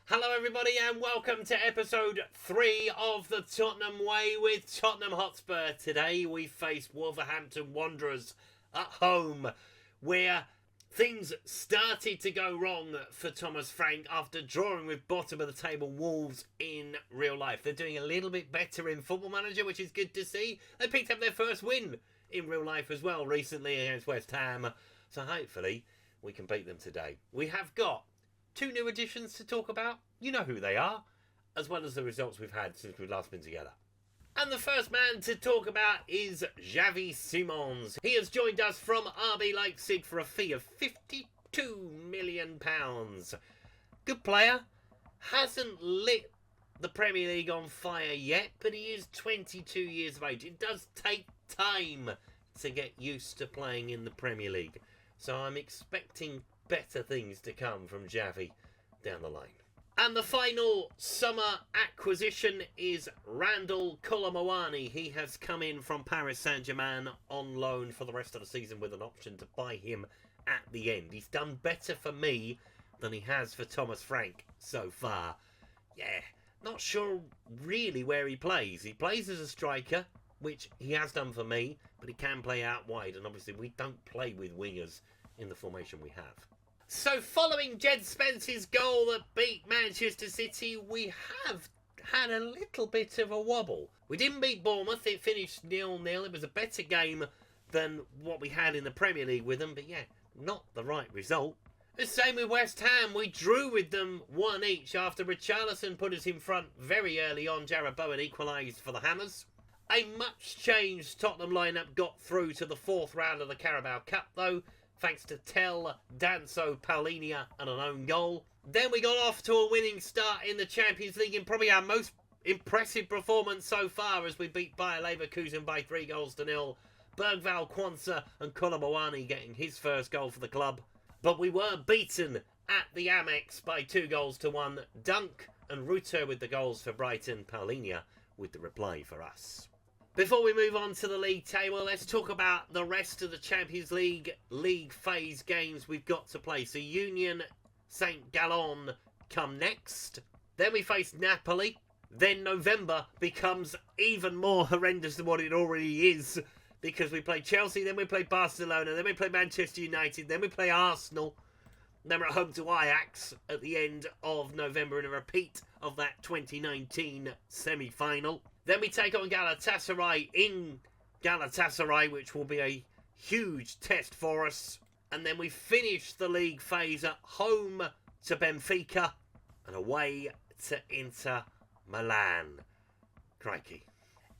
Hello everybody and welcome to episode 3 of the Tottenham Way with Tottenham Hotspur. Today we face Wolverhampton Wanderers at home, where things started to go wrong for Thomas Frank after drawing with bottom of the table Wolves in real life. They're doing a little bit better in Football Manager, which is good to see. They picked up their first win in real life as well recently against West Ham, so hopefully we can beat them today. We have got 2 new additions to talk about. You know who they are, as well as the results we've had since we've last been together. And the first man to talk about is Xavi Simons. He has joined us from RB Leipzig for a fee of £52 million. Good player. Hasn't lit the Premier League on fire yet, but he is 22 years of age. It does take time to get used to playing in the Premier League. So I'm expecting better things to come from Xavi down the line. And the final summer acquisition is Randall Muani. He has come in from Paris Saint-Germain on loan for the rest of the season with an option to buy him at the end. He's done better for me than he has for Thomas Frank so far. Yeah, not sure really where he plays. He plays as a striker, which he has done for me, but he can play out wide, and obviously we don't play with wingers in the formation we have. So following Jed Spence's goal that beat Manchester City, we have had a little bit of a wobble. We didn't beat Bournemouth, it finished 0-0. It was a better game than what we had in the Premier League with them, but yeah, not the right result. The same with West Ham. We drew with them 1 each after Richarlison put us in front very early on. Jarrod Bowen equalised for the Hammers. A much changed Tottenham lineup got through to the 4th round of the Carabao Cup though, thanks to Tell, Danso, Paulinho and an own goal. Then we got off to a winning start in the Champions League in probably our most impressive performance so far, as we beat Bayer Leverkusen by 3-0. Bergvall, Quansah and Kolo Muani getting his first goal for the club. But we were beaten at the Amex by 2-1. Dunk and Rutter with the goals for Brighton, Paulinho with the reply for us. Before we move on to the league table, let's talk about the rest of the Champions League phase games we've got to play. So Union St. Gallen come next. Then we face Napoli. Then November becomes even more horrendous than what it already is, because we play Chelsea, then we play Barcelona, then we play Manchester United, then we play Arsenal. Then we're at home to Ajax at the end of November in a repeat of that 2019 semi-final. Then we take on Galatasaray in Galatasaray, which will be a huge test for us. And then we finish the league phase at home to Benfica and away to Inter Milan. Crikey.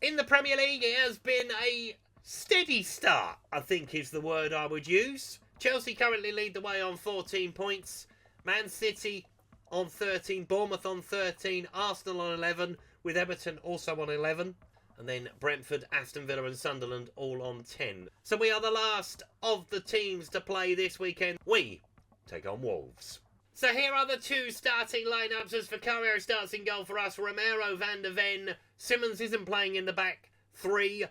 In the Premier League, it has been a steady start, I think is the word I would use. Chelsea currently lead the way on 14 points. Man City on 13. Bournemouth on 13. Arsenal on 11. With Everton also on 11. And then Brentford, Aston Villa and Sunderland all on 10. So we are the last of the teams to play this weekend. We take on Wolves. So here are the 2 starting lineups as Vicario starts in goal for us. Romero, Van der Ven. Simmons isn't playing in the back 3.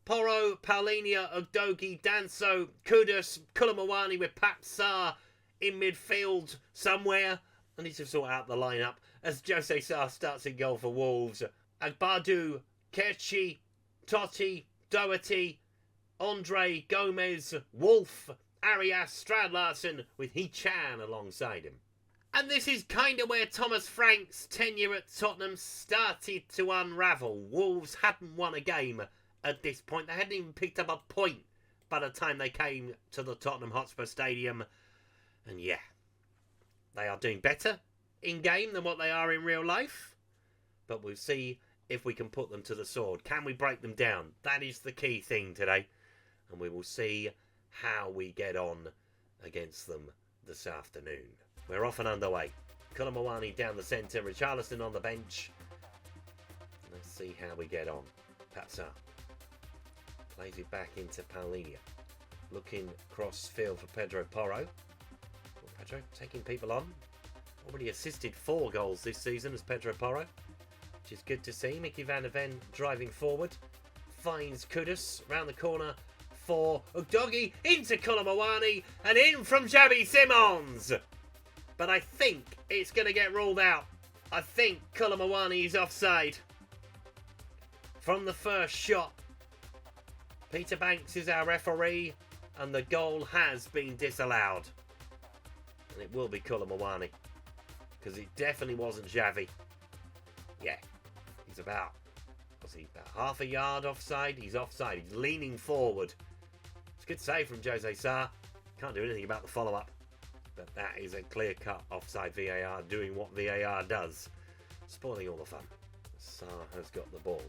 Porro, Paulinho, Udogie, Danso, Kudus, Kolo Muani with Papsar in midfield somewhere. I need to sort out the lineup as Jose Sarr starts in goal for Wolves. Agbadu, Kerchi, Totti, Doherty, Andre, Gomez, Wolf, Arias, Strad-Larsen with Hee-Chan alongside him. And this is kind of where Thomas Frank's tenure at Tottenham started to unravel. Wolves hadn't won a game at this point. They hadn't even picked up a point by the time they came to the Tottenham Hotspur Stadium. And yeah, they are doing better in game than what they are in real life. But we'll see if we can put them to the sword. Can we break them down? That is the key thing today. And we will see how we get on against them this afternoon. We're off and underway. Kolo Muani down the centre. Richarlison on the bench. Let's see how we get on. Papsar plays it back into Paulinho. Looking cross field for Pedro Porro. Pedro taking people on. Already assisted 4 goals this season as Pedro Porro, which is good to see. Mickey Van der Ven driving forward. Finds Kudus round the corner for Udogie into Kolo Muani and in from Xavi Simons. but I think it's going to get ruled out. I think Muani is offside. From the first shot, Peter Banks is our referee, and the goal has been disallowed. And it will be Muani, because it definitely wasn't Xavi. Yeah, he's about half a yard offside? He's offside. He's leaning forward. It's a good save from Jose Sarr. Can't do anything about the follow-up. But that is a clear-cut offside VAR doing what VAR does. Spoiling all the fun. Sarr has got the ball.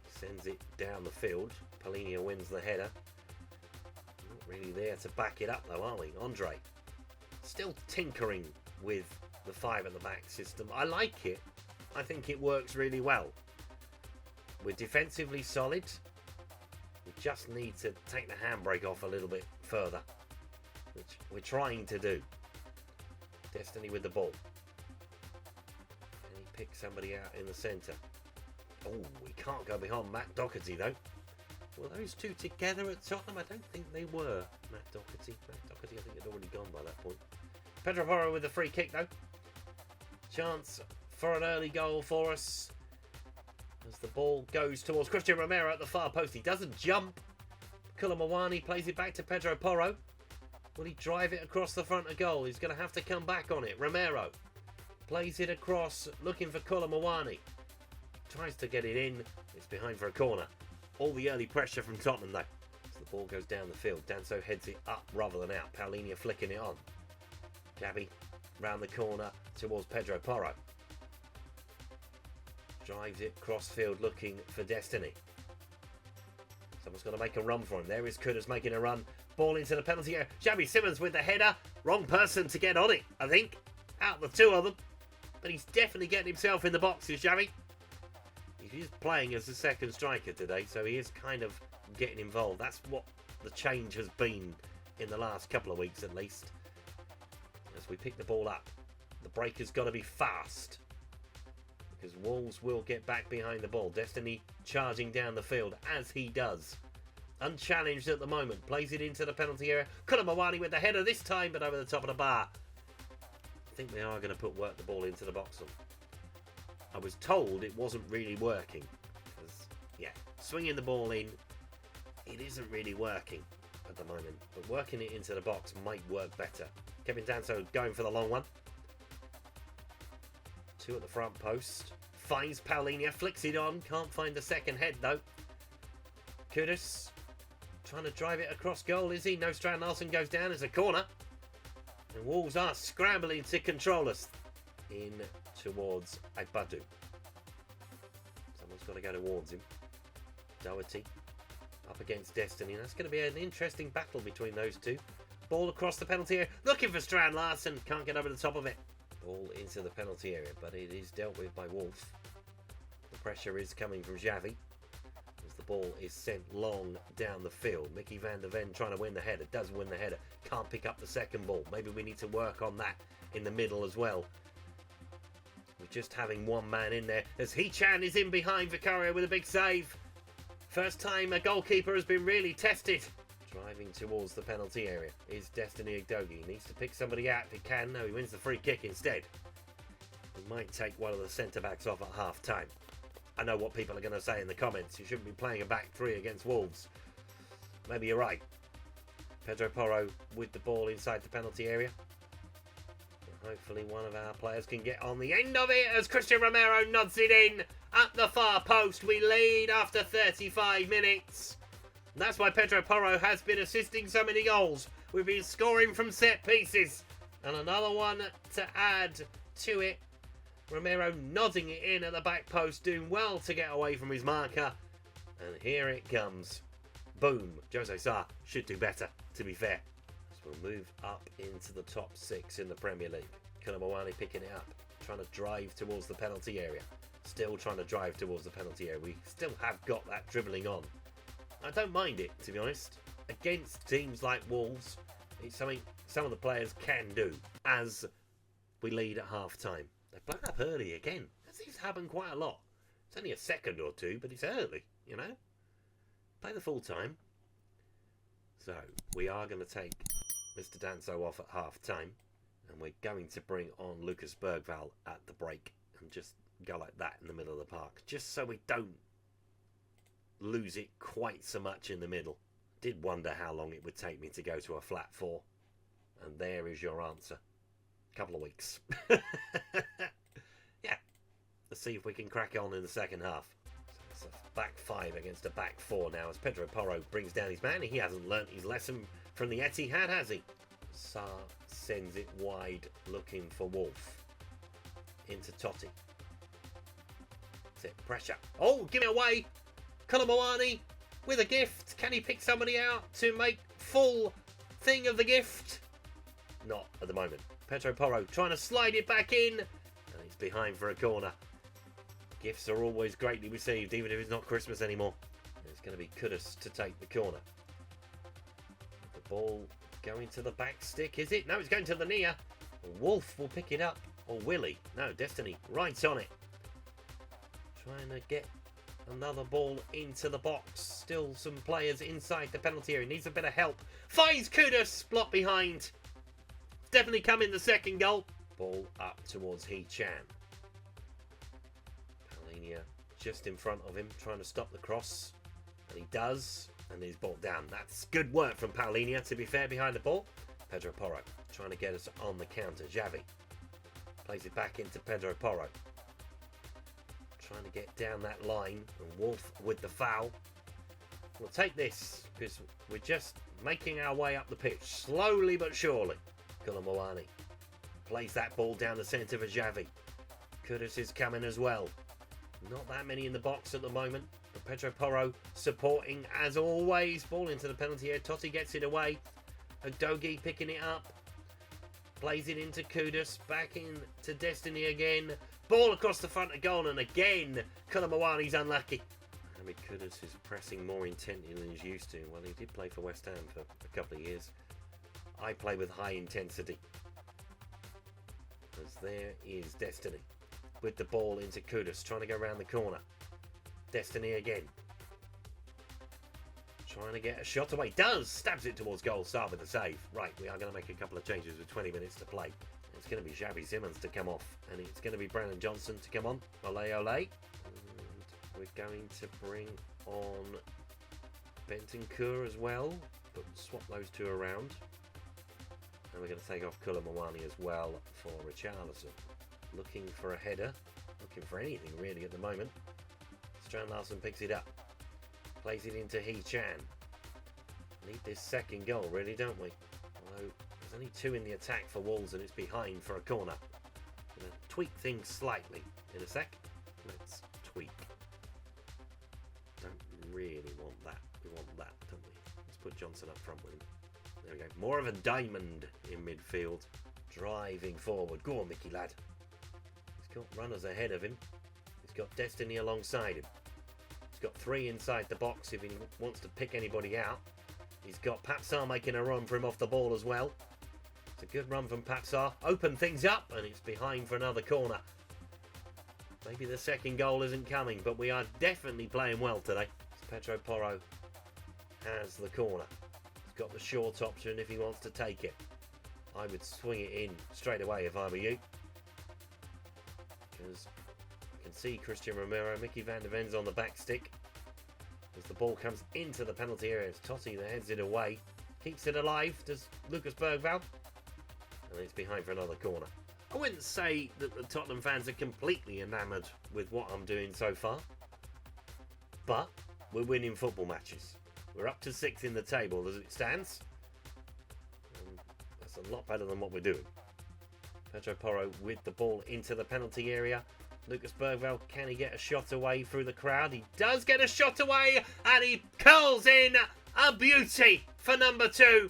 He sends it down the field. Palhinha wins the header. Not really there to back it up though, are we? Andre. Still tinkering with the 5 at the back system. I like it. I think it works really well. We're defensively solid. We just need to take the handbrake off a little bit further, which we're trying to do. Destiny with the ball. And he picks somebody out in the centre. Oh, we can't go behind Matt Doherty though. Were those two together at Tottenham? I don't think they were. Matt Doherty, I think had already gone by that point. Pedro Porro with the free kick though. Chance for an early goal for us. As the ball goes towards Christian Romero at the far post. He doesn't jump. Muani plays it back to Pedro Porro. Will he drive it across the front of goal? He's going to have to come back on it. Romero plays it across, looking for Muani. Tries to get it in. It's behind for a corner. All the early pressure from Tottenham though. As the ball goes down the field. Danso heads it up rather than out. Palhinha flicking it on. Xavi round the corner towards Pedro Porro. Drives it cross field looking for Destiny. Someone's got to make a run for him. There is Kudus making a run. Ball into the penalty area. Xavi Simons with the header. Wrong person to get on it, I think. Out of the two of them. But he's definitely getting himself in the boxes, Xavi. He's playing as a second striker today, so he is kind of getting involved. That's what the change has been in the last couple of weeks at least. As we pick the ball up. The break has got to be fast. Because Wolves will get back behind the ball. Destiny charging down the field as he does. Unchallenged at the moment. Plays it into the penalty area. Muani with the header this time, but over the top of the bar. I think they are going to work the ball into the box. I was told it wasn't really working. Yeah, swinging the ball in, it isn't really working at the moment. But working it into the box might work better. Kevin Danso going for the long one. 2 at the front post. Finds Palhinha, flicks it on. Can't find the second head though. Kudus trying to drive it across goal, is he? No, Strand Larsen goes down as a corner. And Wolves are scrambling to control us. In towards Agbadu. Someone's got to go towards him. Doherty up against Destiny. That's going to be an interesting battle between those two. Ball across the penalty area. Looking for Strand Larsen. Can't get over the top of it. Ball into the penalty area, but it is dealt with by Wolves. The pressure is coming from Xavi as the ball is sent long down the field. Mickey van der Ven trying to win the header. Does win the header. Can't pick up the second ball. Maybe we need to work on that in the middle as well. We're just having one man in there as Hechan is in behind Vicario with a big save. First time a goalkeeper has been really tested. Driving towards the penalty area is Destiny Igdogi. He needs to pick somebody out if he can. No, he wins the free kick instead. He might take one of the centre-backs off at half-time. I know what people are going to say in the comments. You shouldn't be playing a back three against Wolves. Maybe you're right. Pedro Porro with the ball inside the penalty area. Hopefully one of our players can get on the end of it as Christian Romero nods it in at the far post. We lead after 35 minutes. And that's why Pedro Porro has been assisting so many goals. We've been scoring from set pieces. And another one to add to it. Romero nodding it in at the back post, doing well to get away from his marker. And here it comes. Boom. Jose Sarr should do better, to be fair. We'll move up into the top 6 in the Premier League. Muani picking it up, trying to drive towards the penalty area. Still trying to drive towards the penalty area. We still have got that dribbling on. I don't mind it, to be honest. Against teams like Wolves, it's something some of the players can do as we lead at half-time. They blown up early again. This has happened quite a lot. It's only a second or two, but it's early, you know. Play the full time. So, we are going to take Mr. Danso off at half-time. And And we're going to bring on Lucas Bergvall at the break and just go like that in the middle of the park, just so we don't lose it quite so much in the middle. Did wonder how long it would take me to go to a flat 4. And there is your answer. Couple of weeks. Yeah. Let's see if we can crack on in the second half. So it's a back 5 against a back 4 now as Pedro Porro brings down his man. He hasn't learnt his lesson from the Etihad, has he? Sarr sends it wide looking for Wolf. Into Totti. That's it. Pressure. Oh, give it away. Kolo Muani with a gift. Can he pick somebody out to make full thing of the gift? Not at the moment. Pedro Porro trying to slide it back in. And he's behind for a corner. Gifts are always greatly received, even if it's not Christmas anymore. It's going to be Kudus to take the corner. The ball going to the back stick, is it? No, it's going to the near. Wolf will pick it up. Or will he? No, Destiny right on it. Trying to get another ball into the box. Still some players inside the penalty area. Needs a bit of help. Finds Kudus. Block behind. Definitely coming the second goal. Ball up towards He-Chan. Palhinha just in front of him, trying to stop the cross. And he does. And he's ball down. That's good work from Palhinha, to be fair, behind the ball. Pedro Porro trying to get us on the counter. Xavi plays it back into Pedro Porro. Trying to get down that line. And Wolf with the foul. We'll take this because we're just making our way up the pitch. Slowly but surely. Kolo Muani plays that ball down the centre for Xavi. Kudus is coming as well. Not that many in the box at the moment. But Pedro Porro supporting as always. Ball into the penalty area. Totti gets it away. Udogie picking it up. Plays it into Kudus. Back into Destiny again. Ball across the front of goal. And again, Kolo Muani's unlucky. Kudus is pressing more intently than he's used to. Well, he did play for West Ham for a couple of years. I play with high intensity. As there is Destiny with the ball into Kudus, trying to go around the corner. Destiny again. Trying to get a shot away. Does! Stabs it towards goal. Sarr with the save. Right, we are going to make a couple of changes with 20 minutes to play. It's going to be Xavi Simons to come off. And it's going to be Brandon Johnson to come on. Ole ole. And we're going to bring on Bentancur as well. But swap those two around. And we're going to take off Kolo Muani as well for Richarlison. Looking for a header. Looking for anything really at the moment. Strand Larsen picks it up. Plays it into He-Chan. Need this second goal really, don't we? Although there's only 2 in the attack for Wolves and it's behind for a corner. Going to tweak things slightly in a sec. Let's tweak. Don't really want that. We want that, don't we? Let's put Johnson up front with him. There we go. More of a diamond in midfield. Driving forward. Go on, Mickey lad. He's got runners ahead of him. He's got Destiny alongside him. He's got 3 inside the box if he wants to pick anybody out. He's got Papsar making a run for him off the ball as well. It's a good run from Papsar. Open things up and it's behind for another corner. Maybe the second goal isn't coming, but we are definitely playing well today. Pedro Porro has the corner. He's got the short option if he wants to take it. I would swing it in straight away if I were you. Because I can see Christian Romero, Mickey van der Ven's on the back stick. As the ball comes into the penalty area, it's Totti that heads it away. Keeps it alive, does Lucas Bergvall. And it's behind for another corner. I wouldn't say that the Tottenham fans are completely enamoured with what I'm doing so far. But we're winning football matches. We're up to 6th in the table as it stands. And that's a lot better than what we're doing. Pedro Porro with the ball into the penalty area. Lucas Bergvall, can he get a shot away through the crowd? He does get a shot away and he curls in a beauty for number 2.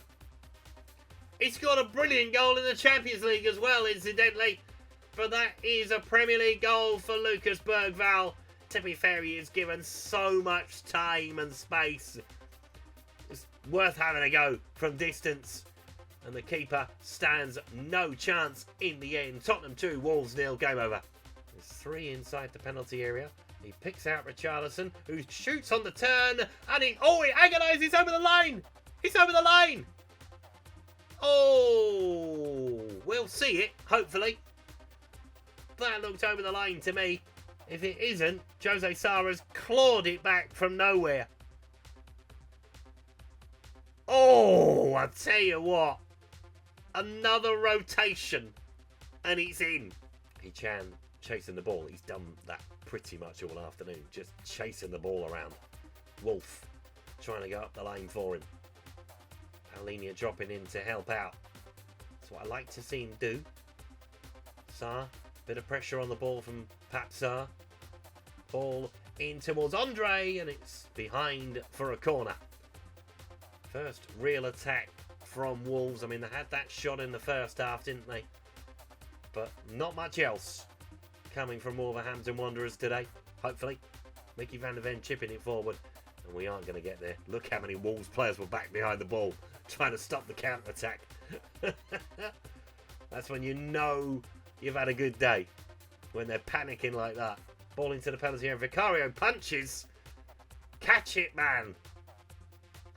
He scored a brilliant goal in the Champions League as well, incidentally. But that is a Premier League goal for Lucas Bergvall. To be fair, he is given so much time and space. It's worth having a go from distance. And the keeper stands no chance in the end. Tottenham 2, Wolves 0, game over. There's 3 inside the penalty area. He picks out Richarlison, who shoots on the turn. And he agonises over the line. He's over the line. Oh, we'll see it, hopefully. That looked over the line to me. If it isn't, Jose Sarra's clawed it back from nowhere. Oh, I tell you what. Another rotation. And it's in. Hee-chan chasing the ball. He's done that pretty much all afternoon. Just chasing the ball around. Wolf trying to go up the lane for him. Alenia dropping in to help out. That's what I like to see him do. Sarr, bit of pressure on the ball from Pat Sarr. Ball in towards Andre, and it's behind for a corner. First real attack from Wolves. I mean, they had that shot in the first half, didn't they? But not much else coming from Wolverhampton Wanderers today, hopefully. Mickey van der Ven chipping it forward, and we aren't going to get there. Look how many Wolves players were back behind the ball, trying to stop the counter-attack. That's when you know you've had a good day, when they're panicking like that. Ball into the penalty area. Vicario punches. Catch it, man.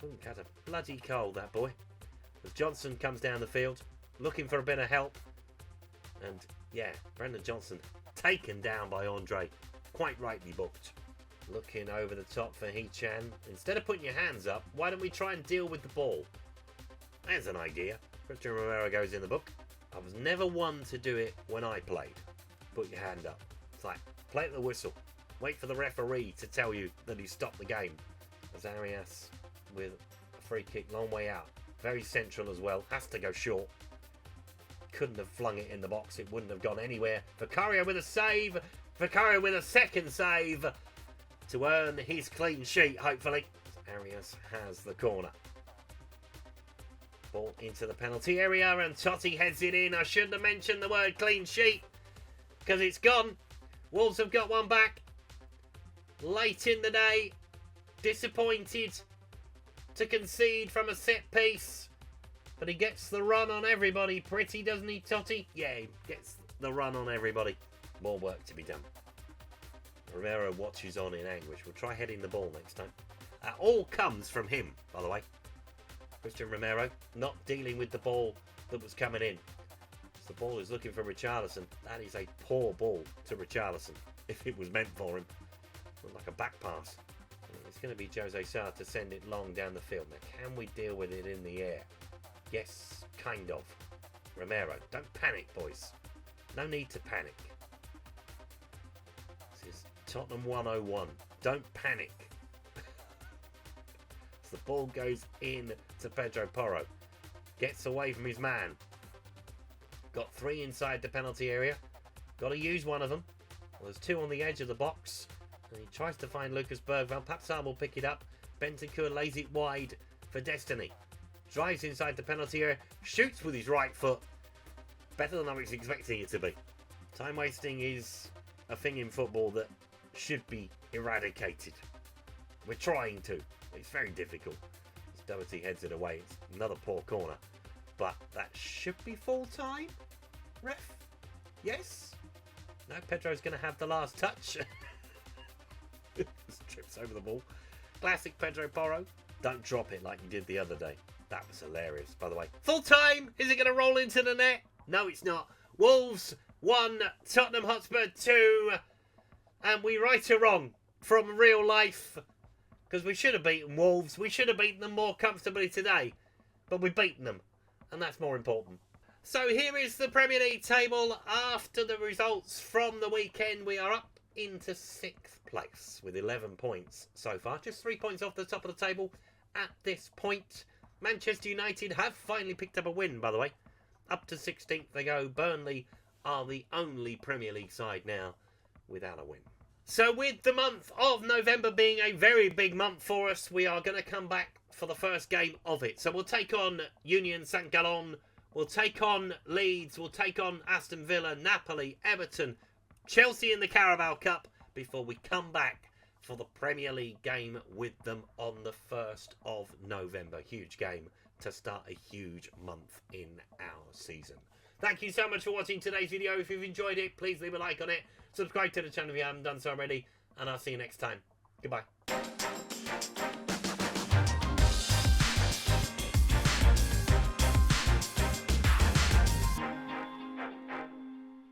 Couldn't cut a bloody cold, that boy. As Johnson comes down the field, looking for a bit of help. And, yeah, Brendan Johnson taken down by Andre. Quite rightly booked. Looking over the top for Hee-chan. Instead of putting your hands up, why don't we try and deal with the ball? There's an idea. Christian Romero goes in the book. I was never one to do it when I played. Put your hand up. It's like, play at the whistle. Wait for the referee to tell you that he stopped the game. As Arias with a free kick, long way out. Very central as well. Has to go short. Couldn't have flung it in the box. It wouldn't have gone anywhere. Vicario with a save. Vicario with a second save to earn his clean sheet, hopefully. Arias has the corner. Ball into the penalty area and Totti heads it in. I shouldn't have mentioned the word clean sheet because it's gone. Wolves have got one back. Late in the day. Disappointed to concede from a set piece. But he gets the run on everybody pretty, doesn't he, Totti? Yeah, he gets the run on everybody. More work to be done. Romero watches on in anguish. We'll try heading the ball next time. That all comes from him, by the way. Christian Romero not dealing with the ball that was coming in. As the ball is looking for Richarlison. That is a poor ball to Richarlison, if it was meant for him. Looked like a back pass. It's going to be Jose Sarr to send it long down the field. Now, can we deal with it in the air? Yes, kind of. Romero, don't panic, boys. No need to panic. This is Tottenham 101. Don't panic. As the ball goes in to Pedro Porro. Gets away from his man. Got three inside the penalty area. Got to use one of them. Well, there's two on the edge of the box. And he tries to find Lucas Bergvall. Papsar will pick it up. Bentancur lays it wide for Destiny. Drives inside the penalty area. Shoots with his right foot. Better than I was expecting it to be. Time wasting is a thing in football that should be eradicated. We're trying to. It's very difficult. As Doherty heads it away. It's another poor corner. But that should be full time. Ref? Yes? No, Pedro's going to have the last touch. Trips over the ball. Classic Pedro Porro. Don't drop it like you did the other day. That was hilarious, by the way. Full time! Is it going to roll into the net? No, it's not. Wolves 1, Tottenham Hotspur 2. And we right or wrong from real life. Because we should have beaten Wolves. We should have beaten them more comfortably today. But we've beaten them. And that's more important. So here is the Premier League table. After the results from the weekend, we are up into 6th place with 11 points so far. Just 3 points off the top of the table at this point. Manchester United have finally picked up a win, by the way. Up to 16th they go. Burnley are the only Premier League side now without a win. So with the month of November being a very big month for us, we are going to come back for the first game of it. So we'll take on Union St Gallen. We'll take on Leeds. We'll take on Aston Villa, Napoli, Everton, Chelsea in the Carabao Cup before we come back for the Premier League game with them on the 1st of November. Huge game to start a huge month in our season. Thank you so much for watching today's video. If you've enjoyed it, please leave a like on it. Subscribe to the channel if you haven't done so already. And I'll see you next time. Goodbye.